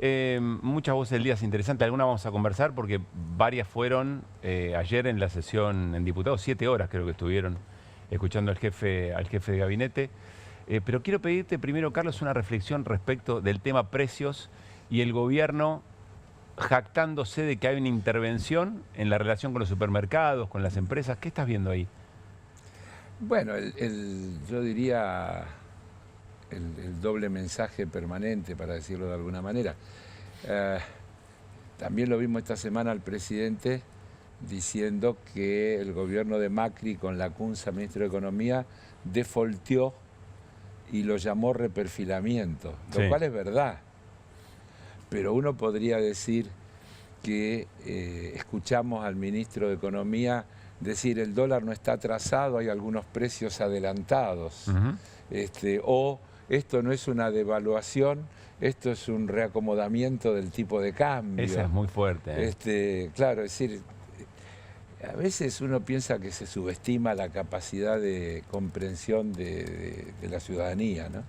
Muchas voces del día es interesante, algunas vamos a conversar porque varias fueron ayer en la sesión en diputados, 7 horas creo que estuvieron escuchando al jefe de gabinete. Pero quiero pedirte primero, Carlos, una reflexión respecto del tema precios y el gobierno jactándose de que hay una intervención en la relación con los supermercados, con las empresas. ¿Qué estás viendo ahí? Bueno, yo diría el doble mensaje permanente, para decirlo de alguna manera. También lo vimos esta semana al presidente diciendo que el gobierno de Macri con Lacunza, ministro de Economía, defaulteó y lo llamó reperfilamiento, lo cual es verdad. Pero uno podría decir que escuchamos al ministro de Economía decir el dólar no está atrasado, hay algunos precios adelantados. O esto no es una devaluación, esto es un reacomodamiento del tipo de cambio. Esa es muy fuerte. Claro, es decir, a veces uno piensa que se subestima la capacidad de comprensión de la ciudadanía, ¿no?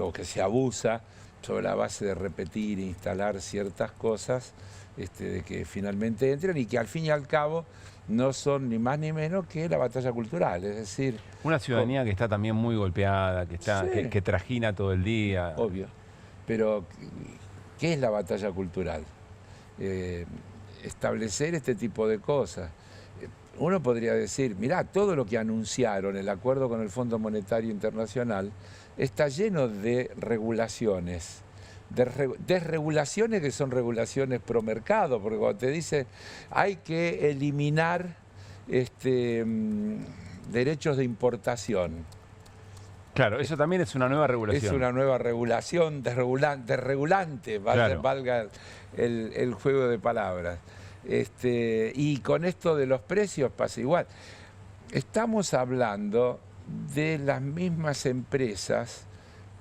O que se abusa sobre la base de repetir e instalar ciertas cosas, de que finalmente entren y que al fin y al cabo no son ni más ni menos que la batalla cultural, es decir... Una ciudadanía que está también muy golpeada, que trajina todo el día. Obvio, pero ¿qué es la batalla cultural? Establecer este tipo de cosas. Uno podría decir, mirá, todo lo que anunciaron, el acuerdo con el Fondo Monetario Internacional, está lleno de regulaciones, desregulaciones que son regulaciones pro mercado, porque cuando te dice hay que eliminar derechos de importación. Claro, eso también es una nueva regulación. Es una nueva regulación, desregulante, valga el juego de palabras. Y con esto de los precios pasa igual. Estamos hablando de las mismas empresas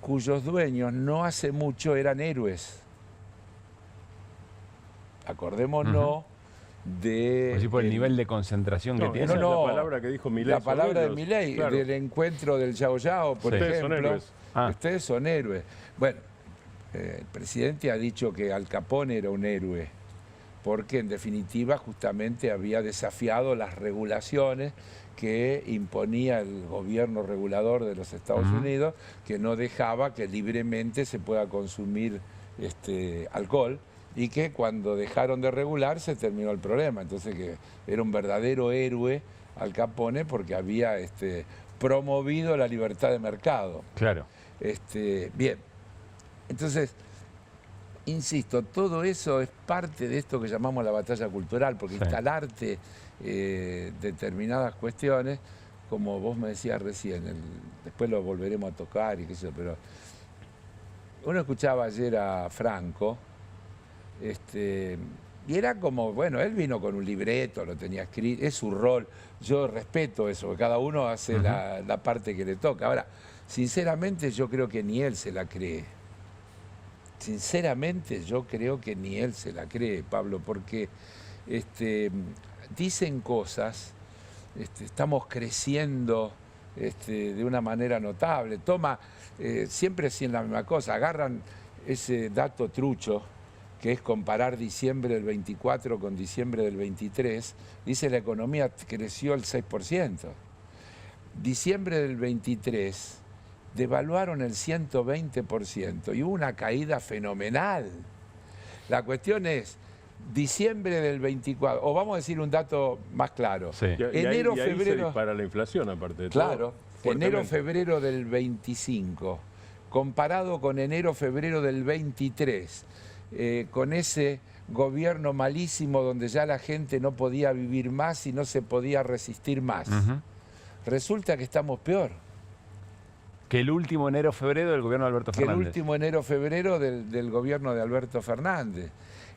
cuyos dueños no hace mucho eran héroes. Acordémonos de... Así por el nivel de concentración que tiene. Esa es la palabra que dijo Milei. La palabra de Milei, claro. del encuentro del Yao Yao, por ejemplo. Ustedes son héroes. Ustedes son héroes. Bueno, el presidente ha dicho que Al Capone era un héroe, porque en definitiva justamente había desafiado las regulaciones que imponía el gobierno regulador de los Estados Unidos, que no dejaba que libremente se pueda consumir alcohol, y que cuando dejaron de regular se terminó el problema. Entonces que era un verdadero héroe Al Capone porque había promovido la libertad de mercado. Claro. Bien, entonces... Insisto, todo eso es parte de esto que llamamos la batalla cultural, porque instalarte determinadas cuestiones, como vos me decías recién, después lo volveremos a tocar y qué sé yo, pero uno escuchaba ayer a Franco, y era como, bueno, él vino con un libreto, lo tenía escrito, es su rol, yo respeto eso, porque cada uno hace la parte que le toca. Ahora, sinceramente yo creo que ni él se la cree. Sinceramente yo creo que ni él se la cree, Pablo, porque dicen cosas, estamos creciendo de una manera notable, siempre es la misma cosa, agarran ese dato trucho, que es comparar diciembre del 24 con diciembre del 23, dice la economía creció el 6%. Diciembre del 23... devaluaron el 120% y hubo una caída fenomenal. La cuestión es, diciembre del 24, o vamos a decir un dato más claro. Sí. Enero, y ahí febrero... se dispara la inflación, aparte de claro, todo. enero, febrero del 25, comparado con enero, febrero del 23, con ese gobierno malísimo donde ya la gente no podía vivir más y no se podía resistir más. Resulta que estamos peor. Que el último enero-febrero del gobierno de Alberto Fernández. Que el último enero-febrero del gobierno de Alberto Fernández.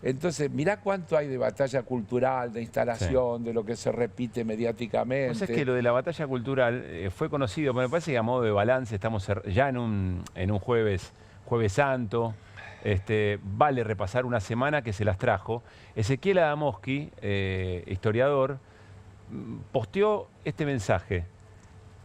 Entonces, mirá cuánto hay de batalla cultural, de instalación, de lo que se repite mediáticamente. Pues es que lo de la batalla cultural fue conocido, me parece que a modo de balance estamos ya en un jueves santo. Vale repasar una semana que se las trajo. Ezequiel Adamowski, historiador, posteó este mensaje,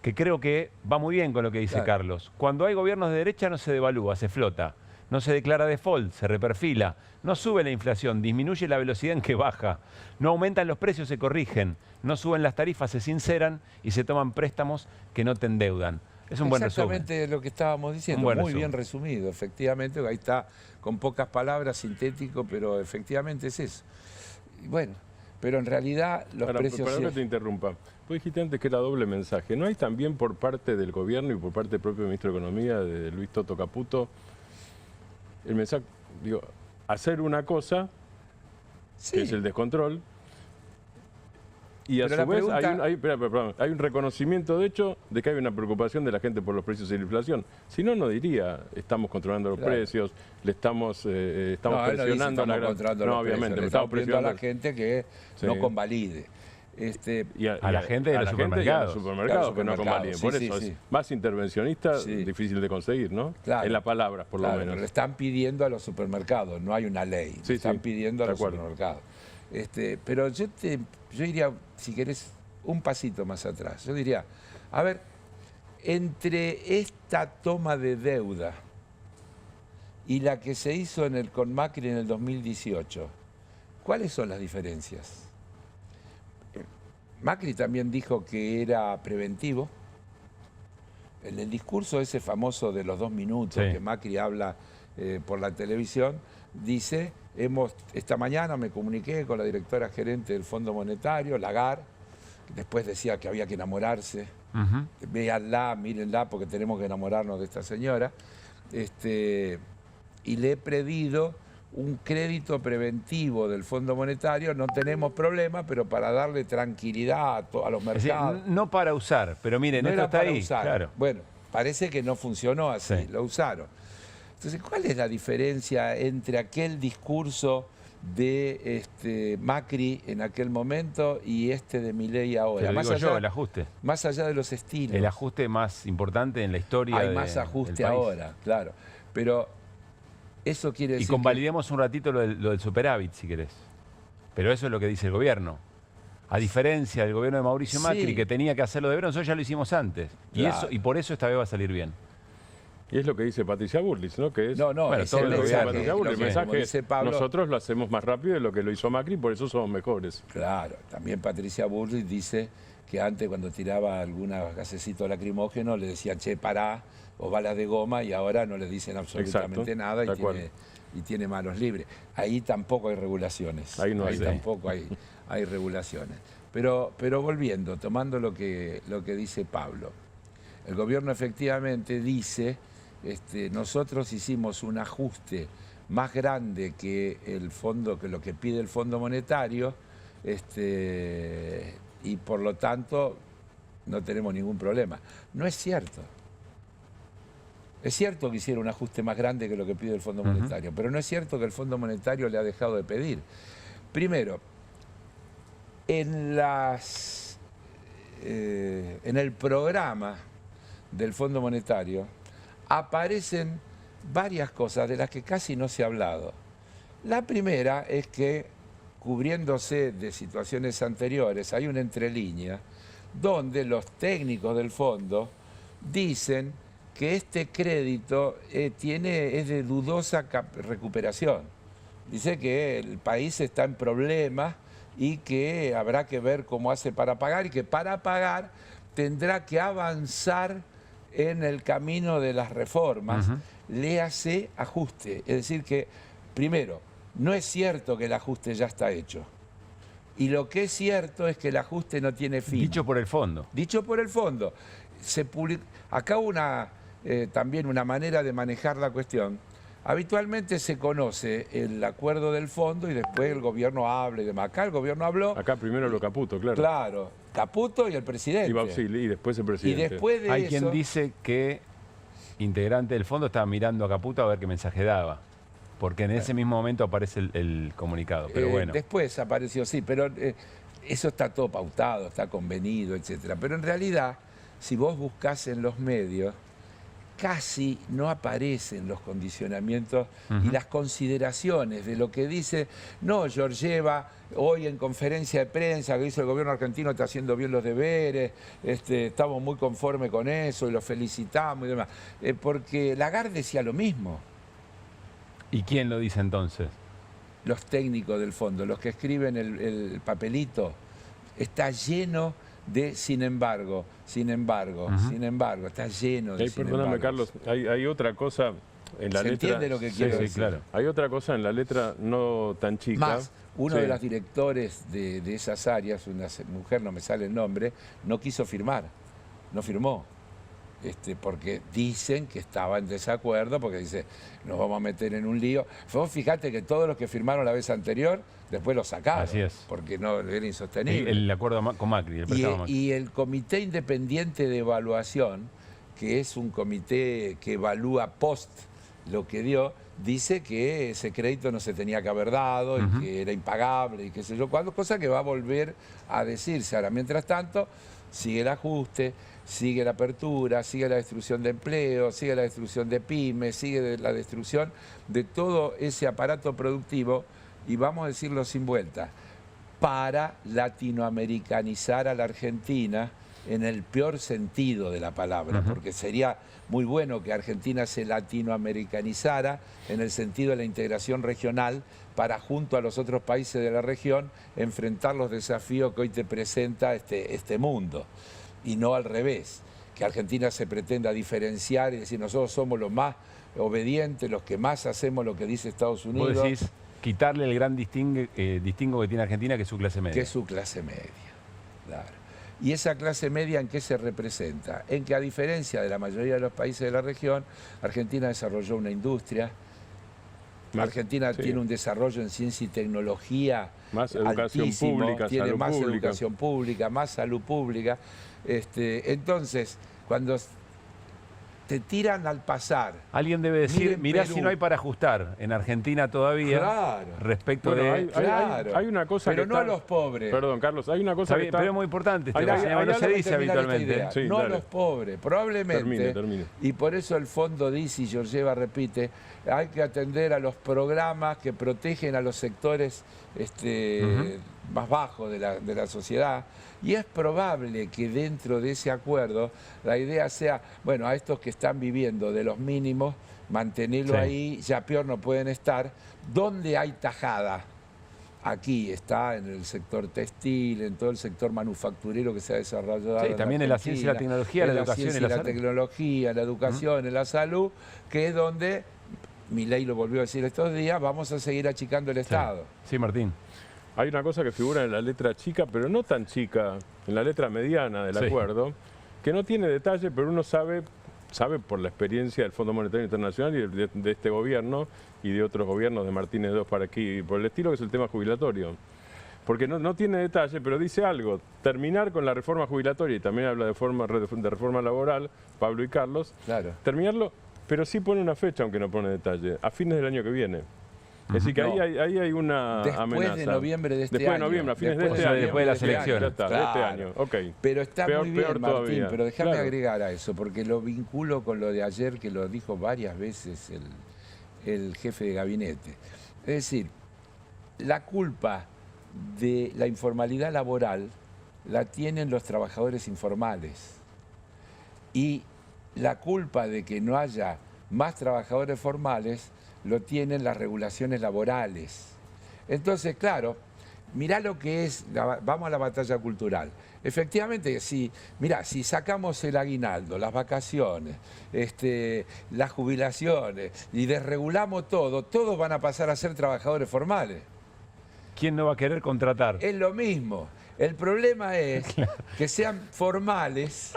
que creo que va muy bien con lo que dice Carlos. Cuando hay gobiernos de derecha no se devalúa, se flota. no se declara default, se reperfila, no sube la inflación, disminuye la velocidad en que baja, no aumentan los precios, se corrigen, no suben las tarifas, se sinceran y se toman préstamos que no te endeudan. Es un buen resumen. Exactamente lo que estábamos diciendo, muy bien resumido, efectivamente, ahí está con pocas palabras, sintético, pero efectivamente es eso. Y bueno, pero en realidad los precios... Para que te interrumpa, vos dijiste antes que era doble mensaje. ¿No hay también por parte del gobierno y por parte del propio ministro de Economía, de Luis Toto Caputo, el mensaje, digo, hacer una cosa, que es el descontrol, y a su vez hay un reconocimiento, de hecho, de que hay una preocupación de la gente por los precios y la inflación. Si no, no diría, estamos controlando los precios, le estamos presionando obviamente, le estamos presionando a la gente que no convalide. A la gente de los supermercados. Que no convaliden. Por eso es más intervencionista, difícil de conseguir, ¿no? Claro, en las palabras, por lo menos. Le están pidiendo a los supermercados, no hay una ley. Le están pidiendo a los supermercados. Pero yo iría, si querés, un pasito más atrás. Yo diría, a ver, entre esta toma de deuda y la que se hizo con Macri en el 2018, ¿cuáles son las diferencias? Macri también dijo que era preventivo. En el discurso ese famoso de los 2 minutos que Macri habla por la televisión, dice, esta mañana me comuniqué con la directora gerente del Fondo Monetario, Lagarde, que después decía que había que enamorarse. Véanla, mírenla, porque tenemos que enamorarnos de esta señora. Y le he pedido un crédito preventivo del Fondo Monetario, no tenemos problema, pero para darle tranquilidad a los mercados. Es decir, no para usar, pero miren, esto está ahí. Claro. Bueno, parece que no funcionó así, lo usaron. Entonces, ¿cuál es la diferencia entre aquel discurso de Macri en aquel momento y de Milei ahora? Más allá, el ajuste. Más allá de los estilos. El ajuste más importante en la historia. Hay más ajuste ahora, claro. Pero eso quiere decir... Y convalidemos un ratito lo del superávit, si querés. Pero eso es lo que dice el gobierno. A diferencia del gobierno de Mauricio Macri, que tenía que hacerlo de verano, nosotros ya lo hicimos antes. Claro. Y por eso esta vez va a salir bien. Y es lo que dice Patricia Bullrich, ¿no? Que es, bueno, es todo el mensaje, dice Pablo, nosotros lo hacemos más rápido de lo que lo hizo Macri, por eso somos mejores. Claro, también Patricia Bullrich dice que antes cuando tiraba algunos gasecitos lacrimógenos le decían, che, pará, o balas de goma, y ahora no le dicen absolutamente nada y tiene manos libres. Ahí tampoco hay regulaciones. Ahí tampoco hay regulaciones. Pero volviendo, tomando lo que dice Pablo, el gobierno efectivamente dice, nosotros hicimos un ajuste más grande que lo que pide el Fondo Monetario, y por lo tanto no tenemos ningún problema. No es cierto. Es cierto que hicieron un ajuste más grande que lo que pide el Fondo Monetario, pero no es cierto que el Fondo Monetario le ha dejado de pedir. Primero, en el programa del Fondo Monetario aparecen varias cosas de las que casi no se ha hablado. La primera es que, cubriéndose de situaciones anteriores, hay una entrelínea donde los técnicos del fondo dicen que este crédito es de dudosa recuperación. Dice que el país está en problemas y que habrá que ver cómo hace para pagar, y que para pagar tendrá que avanzar en el camino de las reformas. Le hace ajuste. Es decir que, primero, no es cierto que el ajuste ya está hecho. Y lo que es cierto es que el ajuste no tiene fin. Dicho por el fondo. Dicho por el fondo. Acá hubo también una manera de manejar la cuestión. Habitualmente se conoce el acuerdo del fondo y después el gobierno habla y demás. Acá el gobierno habló... Acá primero lo Caputo, claro. Claro, Caputo y el presidente. Y después el presidente. Y después de Hay quien dice que integrante del fondo estaba mirando a Caputo a ver qué mensaje daba. Porque en ese mismo momento aparece el comunicado, pero bueno. Después apareció, sí, pero eso está todo pautado, está convenido, etcétera. Pero en realidad, si vos buscás en los medios, casi no aparecen los condicionamientos y las consideraciones de lo que dice. No, Georgieva, hoy en conferencia de prensa que hizo el gobierno argentino, está haciendo bien los deberes, estamos muy conformes con eso y lo felicitamos y demás. Porque Lagarde decía lo mismo. ¿Y quién lo dice entonces? Los técnicos del fondo, los que escriben el papelito, está lleno de sin embargo, sin embargo, sin embargo, está lleno de sin Perdóname, embargo. Carlos, hay otra cosa en la ¿Se letra. entiende lo que quiero decir? claro. Hay otra cosa en la letra no tan chica. Más, uno Sí. de los directores de esas áreas, una mujer, no me sale el nombre, no quiso firmar, no firmó. Porque dicen que estaba en desacuerdo, porque dice, nos vamos a meter en un lío. Vos fijate que todos los que firmaron la vez anterior, después lo sacaron, Así es. porque no era insostenible. El acuerdo con Macri, el préstamo Macri. Y el Comité Independiente de Evaluación, que es un comité que evalúa post lo que dio, dice que ese crédito no se tenía que haber dado y que era impagable y qué sé yo cuándo, cosa que va a volver a decirse. Ahora, mientras tanto, sigue el ajuste, sigue la apertura, sigue la destrucción de empleo, sigue la destrucción de pymes, sigue la destrucción de todo ese aparato productivo, y vamos a decirlo sin vuelta, para latinoamericanizar a la Argentina en el peor sentido de la palabra, porque sería muy bueno que Argentina se latinoamericanizara en el sentido de la integración regional para, junto a los otros países de la región, enfrentar los desafíos que hoy te presenta este mundo, y no al revés, que Argentina se pretenda diferenciar y decir nosotros somos los más obedientes, los que más hacemos lo que dice Estados Unidos. Vos decís quitarle el gran distingo que tiene Argentina, que es su clase media. Que es su clase media, claro. ¿Y esa clase media en qué se representa? En que, a diferencia de la mayoría de los países de la región, Argentina desarrolló una industria, Argentina tiene un desarrollo en ciencia y tecnología más educación altísimo, pública, tiene salud más pública. educación pública, más salud pública. Entonces, cuando te tiran al pasar... Alguien debe decir, Miren mirá Perú. si no hay para ajustar en Argentina todavía Claro. respecto Bueno, de... hay una cosa pero que no a los pobres. Perdón, Carlos, hay una cosa Está que bien, está... pero es muy importante, Hay- Esteban, hay no se algo dice terminar esta habitualmente. idea. Sí, No a dale. los pobres, probablemente. Termine. Y por eso el fondo dice, y Georgieva repite, hay que atender a los programas que protegen a los sectores más bajos de la sociedad. Y es probable que dentro de ese acuerdo la idea sea, bueno, a estos que están viviendo de los mínimos, mantenerlo Sí. ahí, ya peor no pueden estar. ¿Dónde hay tajada? Aquí está, en el sector textil, en todo el sector manufacturero que se ha desarrollado. Sí, también en la ciencia y la Argentina, tecnología, la educación ciencia y la salud. tecnología, la educación, en la salud, que es donde, Milei lo volvió a decir estos días, vamos a seguir achicando el Estado. Sí, Martín. Hay una cosa que figura en la letra chica, pero no tan chica, en la letra mediana del Sí. acuerdo, que no tiene detalle, pero uno sabe por la experiencia del Fondo Monetario Internacional y de este gobierno y de otros gobiernos de Martínez II para aquí y por el estilo, que es el tema jubilatorio. Porque no tiene detalle, pero dice algo, terminar con la reforma jubilatoria, y también habla de reforma laboral, Pablo y Carlos, Claro. terminarlo, pero sí pone una fecha, aunque no pone detalle, a fines del año que viene. Es decir, que No. ahí hay una Después amenaza. de noviembre de este Después año. de noviembre, a fines de Después este de- año. después de las este año. elecciones. Ya está, de este Claro. año, ok. Pero está Peor- muy bien, peor Martín, todavía. pero déjame Claro. agregar a eso, porque lo vinculo con lo de ayer, que lo dijo varias veces el jefe de gabinete. Es decir, la culpa de la informalidad laboral la tienen los trabajadores informales. Y la culpa de que no haya más trabajadores formales lo tienen las regulaciones laborales. Entonces, claro, mirá lo que es, vamos a la batalla cultural. Efectivamente, si sacamos el aguinaldo, las vacaciones, las jubilaciones y desregulamos todo, todos van a pasar a ser trabajadores formales. ¿Quién no va a querer contratar? Es lo mismo. El problema es que sean formales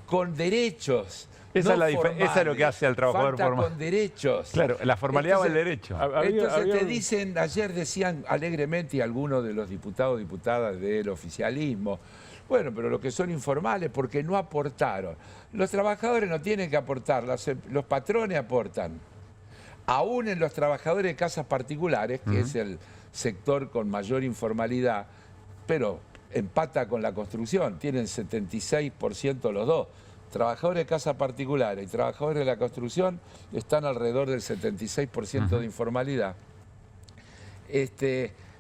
con derechos. Esa no es la esa es lo que hace al trabajador falta formal. con derechos. Claro, la formalidad va al Entonces, derecho. Entonces te dicen, ayer decían alegremente y algunos de los diputados y diputadas del oficialismo, bueno, pero los que son informales porque no aportaron. Los trabajadores no tienen que aportar, los patrones aportan. Aún en los trabajadores de casas particulares, que es el sector con mayor informalidad, pero empata con la construcción, tienen 76% los dos. Trabajadores de casas particulares y trabajadores de la construcción están alrededor del 76% de informalidad.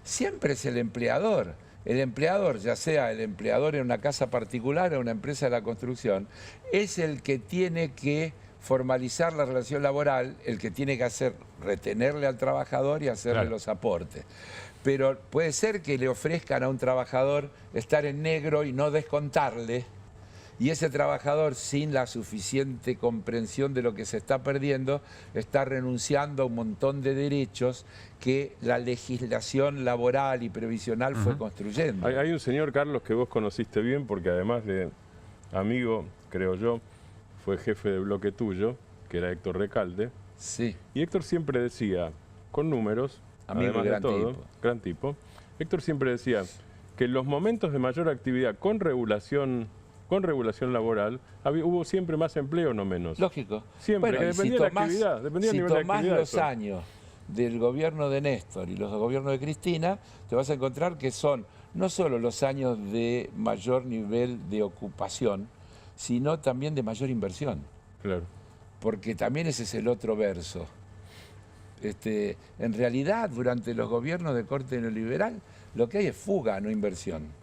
Siempre es el empleador. El empleador, ya sea el empleador en una casa particular o una empresa de la construcción, es el que tiene que formalizar la relación laboral, el que tiene que hacer, retenerle al trabajador y hacerle los aportes. Pero puede ser que le ofrezcan a un trabajador estar en negro y no descontarle, y ese trabajador, sin la suficiente comprensión de lo que se está perdiendo, está renunciando a un montón de derechos que la legislación laboral y previsional fue construyendo. Hay un señor, Carlos, que vos conociste bien, porque además de amigo, creo yo, fue jefe de bloque tuyo, que era Héctor Recalde. Sí. Y Héctor siempre decía, con números, amigo, además de todo, gran tipo, Héctor siempre decía que en los momentos de mayor actividad con regulación laboral, hubo siempre más empleo, no menos. Lógico. Siempre, Bueno, que dependía de la actividad, dependía del nivel de actividad. Si tomás los años del gobierno de Néstor y los del gobierno de Cristina, te vas a encontrar que son no solo los años de mayor nivel de ocupación, sino también de mayor inversión. Claro. Porque también ese es el otro verso. En realidad, durante los gobiernos de corte neoliberal, lo que hay es fuga, no inversión.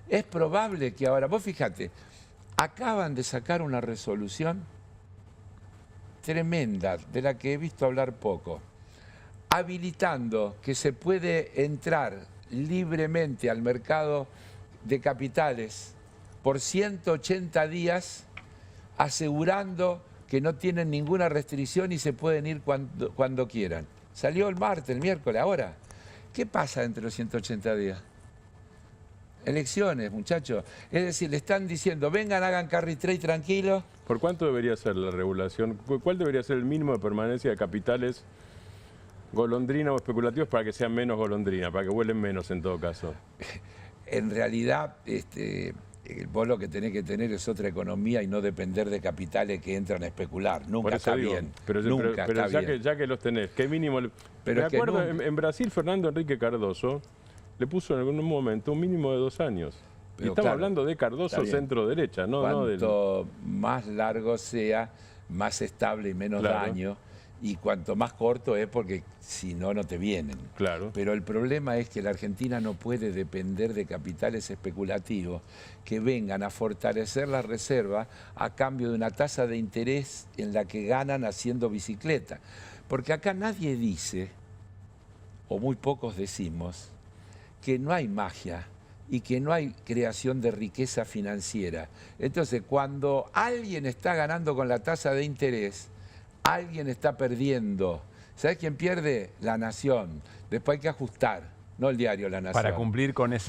Es probable que ahora, vos fíjate, acaban de sacar una resolución tremenda, de la que he visto hablar poco, habilitando que se puede entrar libremente al mercado de capitales por 180 días, asegurando que no tienen ninguna restricción y se pueden ir cuando quieran. Salió el martes, el miércoles, ahora. ¿Qué pasa entre los 180 días? Elecciones, muchachos. Es decir, le están diciendo, vengan, hagan carry trade tranquilos. ¿Por cuánto debería ser la regulación? ¿Cuál debería ser el mínimo de permanencia de capitales golondrina o especulativos para que sean menos golondrina, para que vuelen menos en todo caso? En realidad, vos lo que tenés que tener es otra economía y no depender de capitales que entran a especular. Nunca está bien. Pero ya que los tenés, ¿qué mínimo? Me acuerdo, en Brasil, Fernando Henrique Cardoso le puso en algún momento un mínimo de 2 años. Y estamos hablando de Cardoso centro-derecha, no Cuanto más largo sea, más estable y menos daño. Y cuanto más corto es porque si no, no te vienen. Claro. Pero el problema es que la Argentina no puede depender de capitales especulativos que vengan a fortalecer la reserva a cambio de una tasa de interés en la que ganan haciendo bicicleta. Porque acá nadie dice, o muy pocos decimos, que no hay magia y que no hay creación de riqueza financiera. Entonces, cuando alguien está ganando con la tasa de interés, alguien está perdiendo. ¿Sabes quién pierde? La Nación. Después hay que ajustar, no el diario La Nación. Para cumplir con el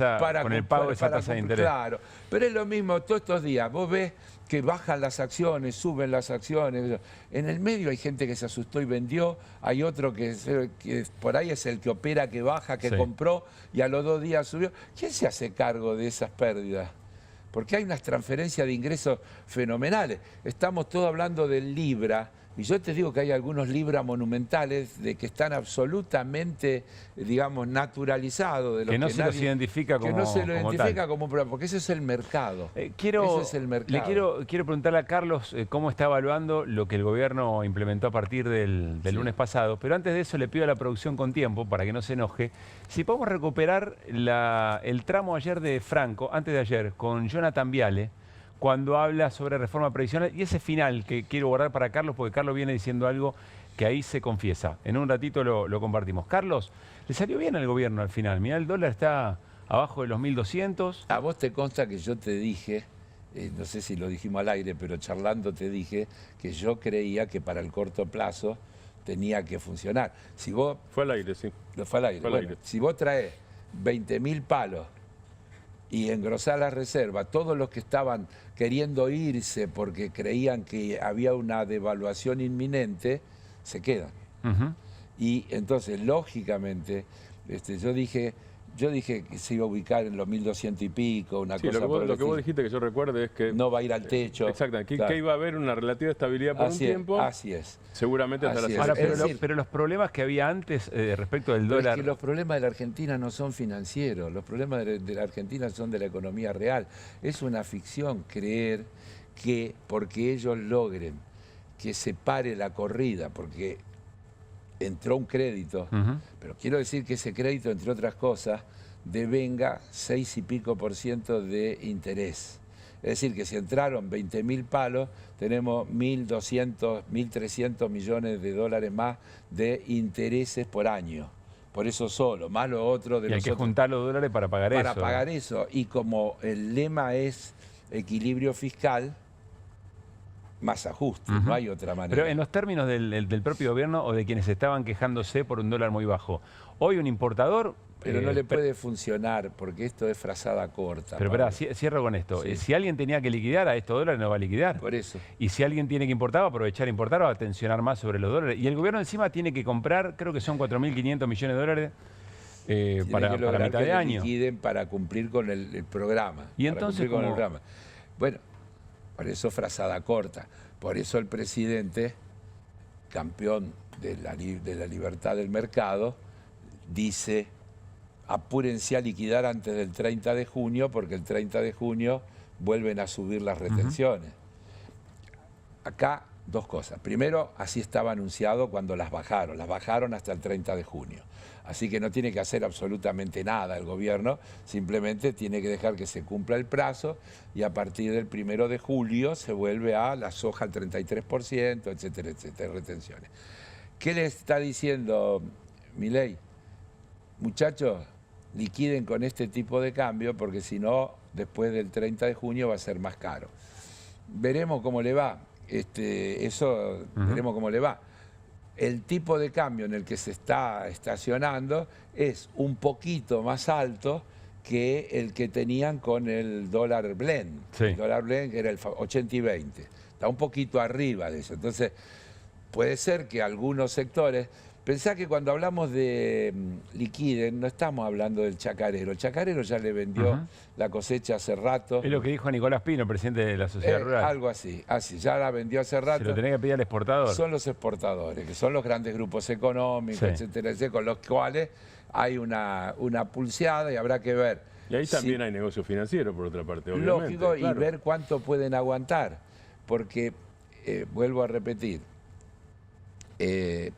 pago de esa tasa de interés. Claro, pero es lo mismo todos estos días. Vos ves que bajan las acciones, suben las acciones. En el medio hay gente que se asustó y vendió, hay otro que por ahí es el que opera, que baja, que compró y a los 2 días subió. ¿Quién se hace cargo de esas pérdidas? Porque hay unas transferencias de ingresos fenomenales. Estamos todos hablando del Libra. Y yo te digo que hay algunos libras monumentales de que están absolutamente, digamos, naturalizados. De lo que no se los identifica como que no se lo identifica tal. como un problema, porque ese es el mercado. Ese es el mercado. Le quiero preguntarle a Carlos cómo está evaluando lo que el gobierno implementó a partir del lunes pasado. Pero antes de eso le pido a la producción con tiempo, para que no se enoje, si podemos recuperar el tramo ayer de Franco, antes de ayer, con Jonathan Viale, cuando habla sobre reforma previsional, y ese final que quiero guardar para Carlos, porque Carlos viene diciendo algo que ahí se confiesa. En un ratito lo compartimos. Carlos, ¿le salió bien al gobierno al final? Mirá, el dólar está abajo de los 1.200. A vos te consta que yo te dije, no sé si lo dijimos al aire, pero charlando te dije que yo creía que para el corto plazo tenía que funcionar. Si vos, fue al aire, sí. Fue al aire. Bueno, si vos traes 20.000 palos y engrosar la reserva, todos los que estaban queriendo irse porque creían que había una devaluación inminente, se quedan. Y entonces, lógicamente, yo dije que se iba a ubicar en los 1.200 y pico, una cosa por el lo que vos dijiste, que yo recuerde, es que no va a ir al techo. Exactamente, que iba a haber una relativa estabilidad por un tiempo. Así es. Seguramente hasta la Ahora, pero los problemas que había antes respecto del dólar... Es que los problemas de la Argentina no son financieros, los problemas de la Argentina son de la economía real. Es una ficción creer que porque ellos logren que se pare la corrida, porque entró un crédito, pero quiero decir que ese crédito, entre otras cosas, devenga 6 y pico % de interés. Es decir, que si entraron 20.000 palos, tenemos 1.200, 1.300 millones de dólares más de intereses por año. Por eso solo, más lo otro de Y hay que juntar los dólares para pagar eso. Para pagar eso. Y como el lema es equilibrio fiscal, más ajuste, no hay otra manera. Pero en los términos del propio gobierno o de quienes estaban quejándose por un dólar muy bajo, hoy un importador... Pero no le puede funcionar, porque esto es frazada corta. Pero espera, cierro con esto. Sí. Si alguien tenía que liquidar, a estos dólares no va a liquidar. Por eso. Y si alguien tiene que importar, va a aprovechar a importar, va a tensionar más sobre los dólares. Y el gobierno encima tiene que comprar, creo que son 4.500 millones de dólares para mitad de año. Liquiden para cumplir con el programa. Y entonces, con el programa. Bueno, por eso frazada corta. Por eso el presidente, campeón de la libertad del mercado, dice: apúrense a liquidar antes del 30 de junio, porque el 30 de junio vuelven a subir las retenciones. Acá, dos cosas. Primero, así estaba anunciado cuando las bajaron hasta el 30 de junio. Así que no tiene que hacer absolutamente nada el gobierno, simplemente tiene que dejar que se cumpla el plazo y a partir del 1 de julio se vuelve a la soja al 33%, etcétera, etcétera, retenciones. ¿Qué le está diciendo Milei? Muchachos, liquiden con este tipo de cambio porque si no, después del 30 de junio va a ser más caro. Veremos cómo le va. Veremos cómo le va. El tipo de cambio en el que se está estacionando es un poquito más alto que el que tenían con el dólar blend. Sí. El dólar blend que era el 80 y 20. Está un poquito arriba de eso. Entonces, puede ser que algunos sectores... Pensá que cuando hablamos de liquiden, no estamos hablando del chacarero. El chacarero ya le vendió la cosecha hace rato. Es lo que dijo Nicolás Pino, presidente de la Sociedad Rural. Algo así, ya la vendió hace rato. Se lo tenía que pedir al exportador. Son los exportadores, que son los grandes grupos económicos, etcétera, etcétera, con los cuales hay una pulseada y habrá que ver. Y ahí también hay negocio financiero, por otra parte, obviamente. Lógico, claro. Y ver cuánto pueden aguantar. Porque, vuelvo a repetir,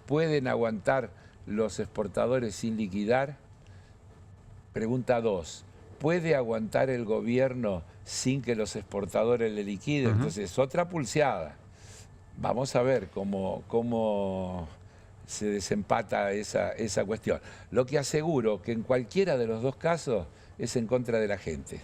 ¿pueden aguantar los exportadores sin liquidar? Pregunta 2. ¿Puede aguantar el gobierno sin que los exportadores le liquiden? Entonces, otra pulseada. Vamos a ver cómo se desempata esa cuestión. Lo que aseguro que en cualquiera de los dos casos es en contra de la gente.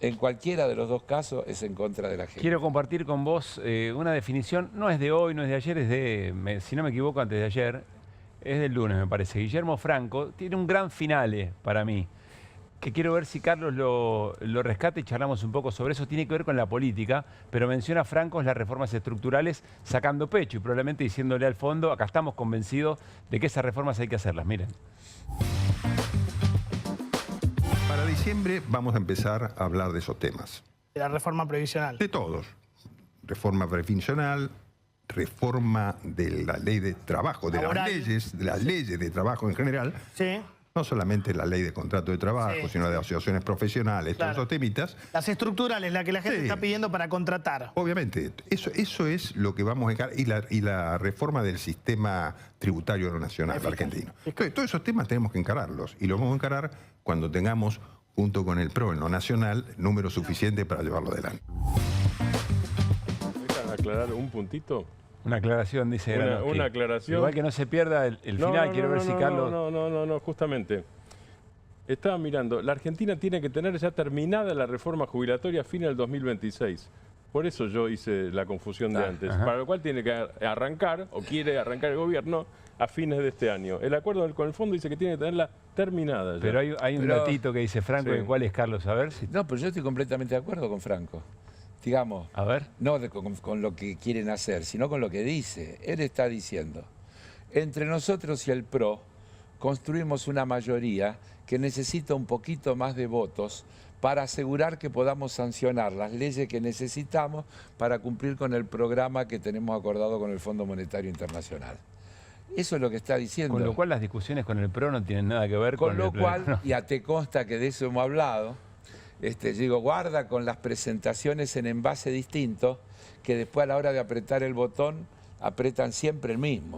En cualquiera de los dos casos es en contra de la gente. Quiero compartir con vos una definición, no es de hoy, no es de ayer, es de, si no me equivoco, antes de ayer, es del lunes me parece. Guillermo Franco tiene un gran finale para mí, que quiero ver si Carlos lo rescata y charlamos un poco sobre eso. Tiene que ver con la política, pero menciona Franco las reformas estructurales sacando pecho y probablemente diciéndole al fondo, acá estamos convencidos de que esas reformas hay que hacerlas. Miren. Para diciembre vamos a empezar a hablar de esos temas. De la reforma previsional. De todos. Reforma previsional, reforma de la ley de trabajo, de las leyes de trabajo en general. Sí. No solamente la ley de contrato de trabajo, sino de asociaciones profesionales, todos esos temitas. Las estructurales, la que la gente está pidiendo para contratar. Obviamente, eso es lo que vamos a encarar. Y la reforma del sistema tributario nacional argentino. Entonces, todos esos temas tenemos que encararlos. Y los vamos a encarar cuando tengamos, junto con el PRO en lo nacional, número suficiente para llevarlo adelante. ¿Dejan aclarar un puntito? Una aclaración, dice Granoski. Una aclaración. Igual que no se pierda el final, quiero ver si Carlos... No, justamente. Estaba mirando, la Argentina tiene que tener ya terminada la reforma jubilatoria a fines del 2026. Por eso yo hice la confusión de antes. Para lo cual tiene que arrancar, o quiere arrancar el gobierno, a fines de este año. El acuerdo con el fondo dice que tiene que tenerla terminada ya. Pero hay un datito que dice Franco, ¿cuál es, Carlos? A ver si... No, pero yo estoy completamente de acuerdo con Franco. Digamos, a ver. No con lo que quieren hacer, sino con lo que dice. Él está diciendo, entre nosotros y el PRO construimos una mayoría que necesita un poquito más de votos para asegurar que podamos sancionar las leyes que necesitamos para cumplir con el programa que tenemos acordado con el Fondo Monetario Internacional. Eso es lo que está diciendo. Con lo cual las discusiones con el PRO no tienen nada que ver con lo cual, y a te consta que de eso hemos hablado, digo, guarda con las presentaciones en envase distinto, que después a la hora de apretar el botón apretan siempre el mismo.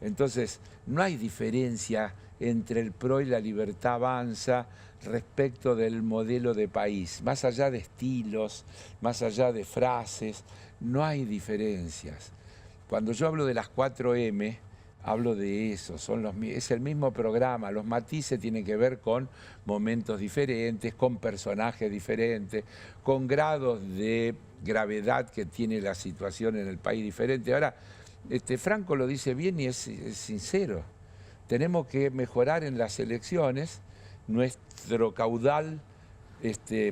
Entonces, no hay diferencia entre el PRO y la Libertad Avanza respecto del modelo de país. Más allá de estilos, más allá de frases, no hay diferencias. Cuando yo hablo de las 4M, hablo de eso, es el mismo programa, los matices tienen que ver con momentos diferentes, con personajes diferentes, con grados de gravedad que tiene la situación en el país diferente. Ahora, Franco lo dice bien y es sincero. Tenemos que mejorar en las elecciones nuestro caudal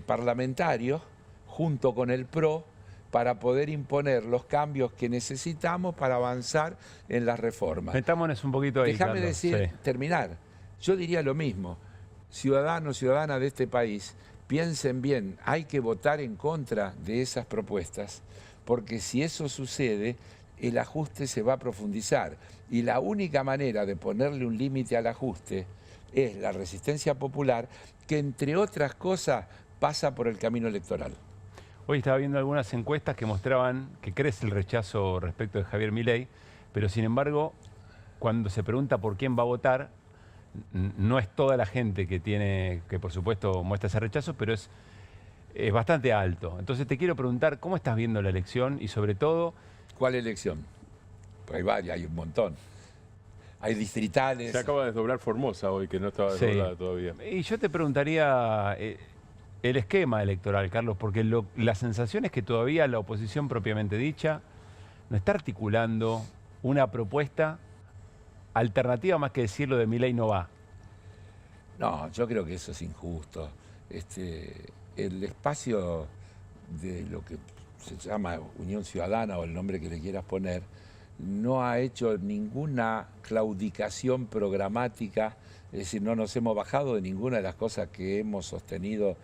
parlamentario junto con el PRO para poder imponer los cambios que necesitamos para avanzar en las reformas. Metámonos un poquito ahí, Déjame Carlos. terminar. Yo diría lo mismo. Ciudadanos, ciudadanas de este país, piensen bien, hay que votar en contra de esas propuestas, porque si eso sucede, el ajuste se va a profundizar. Y la única manera de ponerle un límite al ajuste es la resistencia popular, que entre otras cosas pasa por el camino electoral. Hoy estaba viendo algunas encuestas que mostraban que crece el rechazo respecto de Javier Milei, pero sin embargo, cuando se pregunta por quién va a votar, no es toda la gente que por supuesto muestra ese rechazo, pero es bastante alto. Entonces te quiero preguntar, ¿cómo estás viendo la elección? Y sobre todo... ¿Cuál elección? Pues hay varias, hay un montón. Hay distritales. Se acaba de desdoblar Formosa hoy, que no estaba desdoblada todavía. Y yo te preguntaría el esquema electoral, Carlos, porque la sensación es que todavía la oposición propiamente dicha no está articulando una propuesta alternativa, más que decirlo de Milei no va. No, yo creo que eso es injusto. El espacio de lo que se llama Unión Ciudadana o el nombre que le quieras poner, no ha hecho ninguna claudicación programática, es decir, no nos hemos bajado de ninguna de las cosas que hemos sostenido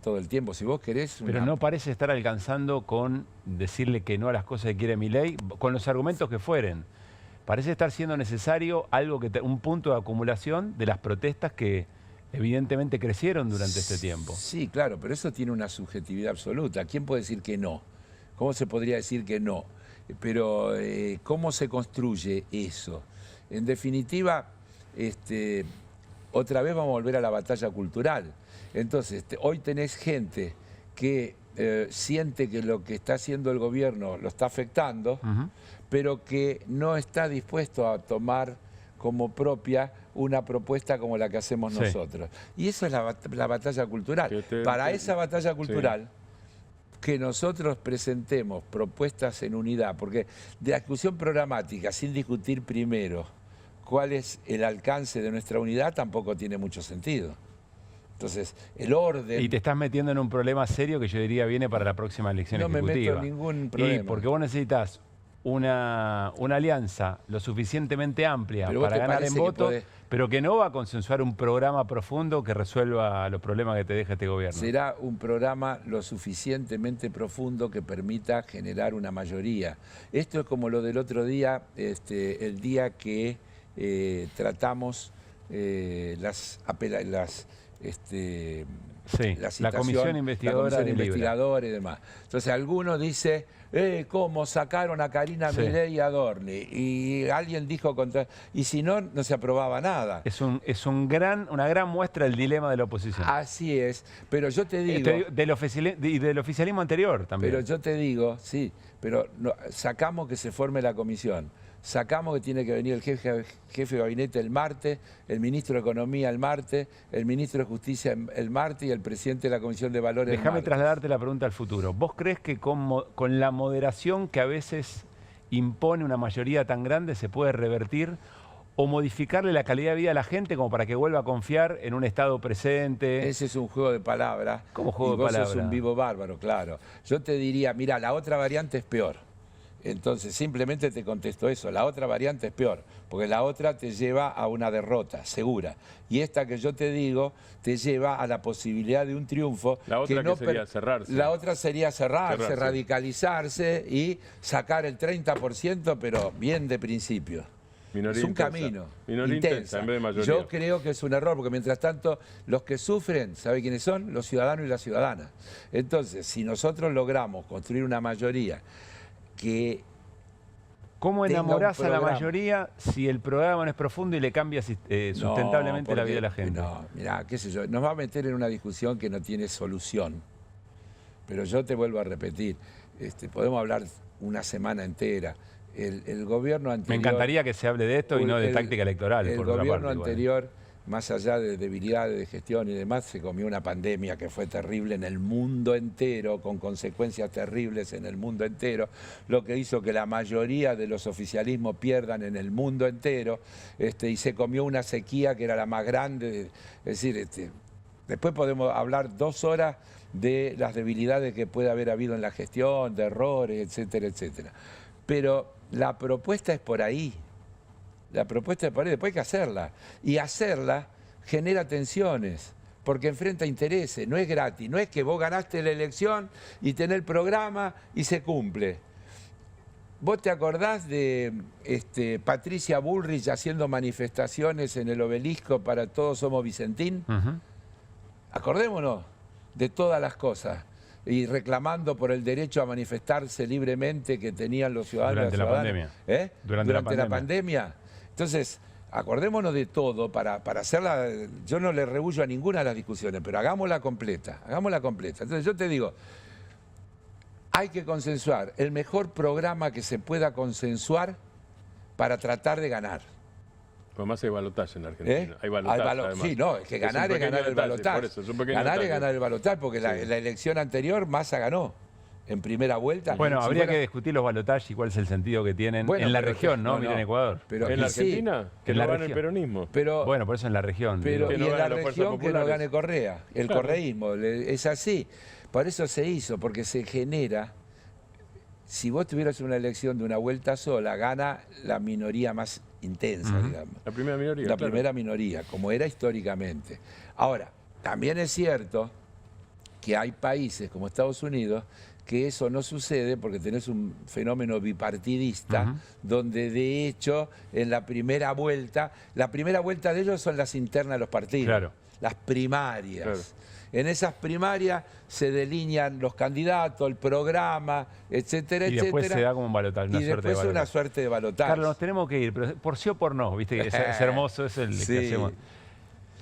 todo el tiempo. Si vos querés... Pero no parece estar alcanzando con decirle que no a las cosas que quiere Milei, con los argumentos que fueren. Parece estar siendo necesario un punto de acumulación de las protestas que evidentemente crecieron durante este tiempo. Sí, claro, pero eso tiene una subjetividad absoluta. ¿Quién puede decir que no? ¿Cómo se podría decir que no? Pero ¿cómo se construye eso? En definitiva, otra vez vamos a volver a la batalla cultural. Entonces, hoy tenés gente que siente que lo que está haciendo el gobierno lo está afectando, pero que no está dispuesto a tomar como propia una propuesta como la que hacemos nosotros. Y eso es la batalla cultural. Para esa batalla cultural, que nosotros presentemos propuestas en unidad, porque de la discusión programática, sin discutir primero cuál es el alcance de nuestra unidad, tampoco tiene mucho sentido. Entonces, el orden... Y te estás metiendo en un problema serio que yo diría viene para la próxima elección ejecutiva. No me meto en ningún problema. Y porque vos necesitas una alianza lo suficientemente amplia para ganar en votos, pero que no va a consensuar un programa profundo que resuelva los problemas que te deja este gobierno. Será un programa lo suficientemente profundo que permita generar una mayoría. Esto es como lo del otro día, el día que tratamos la comisión investigadora de investigadores y demás. Entonces algunos dicen, ¿cómo sacaron a Karina Milei y a Adorni? Y alguien dijo contra... Y si no, no se aprobaba nada. Es una gran muestra del dilema de la oposición. Así es, pero yo te digo... Y del oficialismo anterior también. Pero yo te digo, sí, pero sacamos que se forme la comisión. Sacamos que tiene que venir el jefe de gabinete el martes, el ministro de Economía el martes, el ministro de Justicia el martes y el presidente de la Comisión de Valores el martes. Déjame trasladarte la pregunta al futuro. ¿Vos crees que con la moderación que a veces impone una mayoría tan grande se puede revertir o modificarle la calidad de vida a la gente como para que vuelva a confiar en un Estado presente? Ese es un juego de palabras. ¿Cómo juego de palabras? Vos sos un vivo bárbaro, claro. Yo te diría, mira, la otra variante es peor. Entonces, simplemente te contesto eso. La otra variante es peor, porque la otra te lleva a una derrota, segura. Y esta que yo te digo, te lleva a la posibilidad de un triunfo. La otra que sería cerrarse. La otra sería cerrarse, radicalizarse y sacar el 30%, pero bien de principio. Minoría es un intensa. Camino. Minoría intensa en vez de mayoría. Yo creo que es un error, porque mientras tanto, los que sufren, ¿sabe quiénes son? Los ciudadanos y las ciudadanas. Entonces, si nosotros logramos construir una mayoría que ¿Cómo tenga un enamorás a la programa. mayoría si el programa no es profundo y le cambia sustentablemente la vida de la gente? No, mirá, qué sé yo, nos va a meter en una discusión que no tiene solución. Pero yo te vuelvo a repetir, podemos hablar una semana entera. El gobierno anterior... Me encantaría que se hable de esto y no de táctica electoral. El por otra gobierno parte, igual. anterior, más allá de debilidades de gestión y demás, se comió una pandemia que fue terrible en el mundo entero, con consecuencias terribles en el mundo entero, lo que hizo que la mayoría de los oficialismos pierdan en el mundo entero, y se comió una sequía que era la más grande. Es decir, después podemos hablar 2 horas de las debilidades que puede haber habido en la gestión, de errores, etcétera, etcétera. Pero la propuesta es por ahí. La propuesta es por ahí, después hay que hacerla. Y hacerla genera tensiones, porque enfrenta intereses, no es gratis. No es que vos ganaste la elección y tenés el programa y se cumple. ¿Vos te acordás de Patricia Bullrich haciendo manifestaciones en el Obelisco para Todos Somos Vicentín? Acordémonos de todas las cosas. Y reclamando por el derecho a manifestarse libremente que tenían los ciudadanos. Durante la pandemia. Durante la pandemia. Entonces, acordémonos de todo para hacerla. Yo no le rebullo a ninguna de las discusiones, pero hagámosla completa. Hagámosla completa. Entonces, yo te digo, hay que consensuar el mejor programa que se pueda consensuar para tratar de ganar. Además hay balotaje en Argentina. Hay balotaje, además. Sí, no, es que ganar es ganar el balotaje. Ganar es ganar el balotaje, porque la elección anterior Massa ganó en primera vuelta. Bueno, habría que discutir los balotajes y cuál es el sentido que tienen en la región, ¿no? Miren Ecuador. Pero ¿en la Argentina? Que en no la gane el peronismo. Bueno, por eso en la región. Pero que no y en la gane región que no gane Correa. El correísmo, es así. Por eso se hizo, porque se genera... Si vos tuvieras una elección de una vuelta sola, gana la minoría más intensa, digamos. La primera minoría. La primera minoría, como era históricamente. Ahora, también es cierto que hay países como Estados Unidos que eso no sucede porque tenés un fenómeno bipartidista, donde de hecho en la primera vuelta de ellos son las internas de los partidos, las primarias. Claro. En esas primarias se delinean los candidatos, el programa, etcétera, etcétera. Y después se da como un balotaje, una suerte de balotaje. Carlos, nos tenemos que ir, pero por sí o por no, viste que es hermoso, es el que hacemos.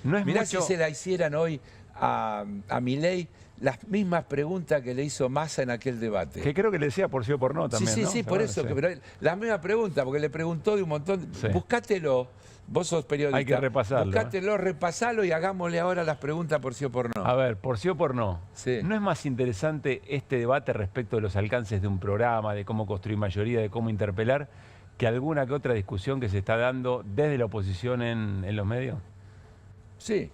No es mirá mucho... si se la hicieran hoy a Milei las mismas preguntas que le hizo Massa en aquel debate. Que creo que le decía por sí o por no también, ¿no? Sí, por eso. Sí. Pero la misma pregunta, porque le preguntó de un montón. Sí. Buscátelo, vos sos periodista. Hay que repasarlo. Buscátelo, repasalo y hagámosle ahora las preguntas por sí o por no. A ver, por sí o por no. Sí. ¿No es más interesante este debate respecto de los alcances de un programa, de cómo construir mayoría, de cómo interpelar, que alguna que otra discusión que se está dando desde la oposición en los medios? Sí.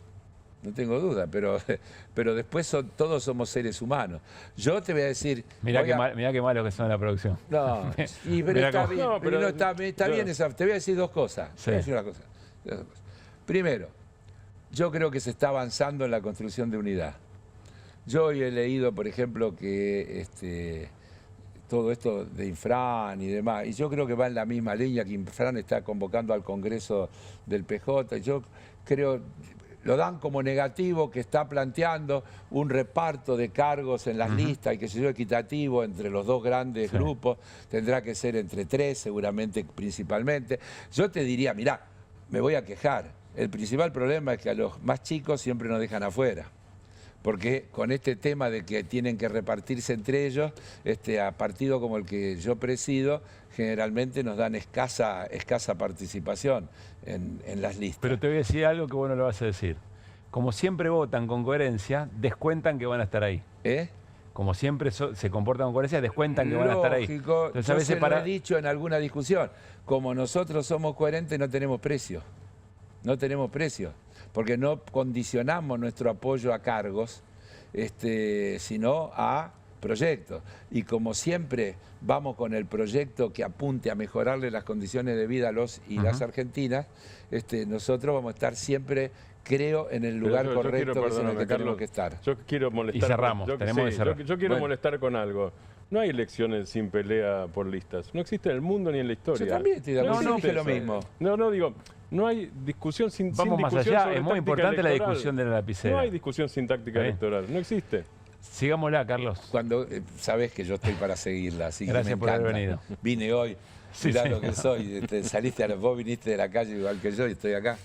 No tengo duda, pero después todos somos seres humanos. Yo te voy a decir... Mirá qué malos que son en la producción. No, pero está bien. No, pero está bien esa. Te voy a decir 2 cosas. Sí. Te voy a decir una cosa. Primero, yo creo que se está avanzando en la construcción de unidad. Yo hoy he leído, por ejemplo, que todo esto de Infran y demás, y yo creo que va en la misma línea, que Infran está convocando al Congreso del PJ. Yo creo... Lo dan como negativo, que está planteando un reparto de cargos en las listas y que sea equitativo entre los 2 grandes grupos. Tendrá que ser entre 3, seguramente, principalmente. Yo te diría, mirá, me voy a quejar. El principal problema es que a los más chicos siempre nos dejan afuera. Porque con este tema de que tienen que repartirse entre ellos, a partido como el que yo presido, generalmente nos dan escasa participación en las listas. Pero te voy a decir algo que vos no lo vas a decir. Como siempre votan con coherencia, descuentan que van a estar ahí. Como siempre se comportan con coherencia, descuentan que van a estar ahí. Entonces, yo se lo he dicho en alguna discusión. Como nosotros somos coherentes, no tenemos precio. No tenemos precio. Porque no condicionamos nuestro apoyo a cargos, sino a proyectos. Y como siempre vamos con el proyecto que apunte a mejorarle las condiciones de vida a los y las argentinas, nosotros vamos a estar siempre, creo, en el lugar correcto, que es en el que tenemos que estar. Yo quiero molestar. Y cerramos, tenemos que cerrar. Yo quiero molestar con algo. No hay elecciones sin pelea por listas. No existe en el mundo ni en la historia. Yo también estoy de acuerdo. No dije lo mismo. Digo, no hay discusión sin Vamos sin más discusión allá, sobre es muy importante electoral. la discusión de la lapicera. No hay discusión sin táctica electoral, no existe. Sigámosla, Carlos. Cuando sabés que yo estoy para seguirla, así que Gracias me por haber encanta. venido. Vine hoy, Sí, mirá sí. lo que soy. Vos viniste de la calle igual que yo y estoy acá.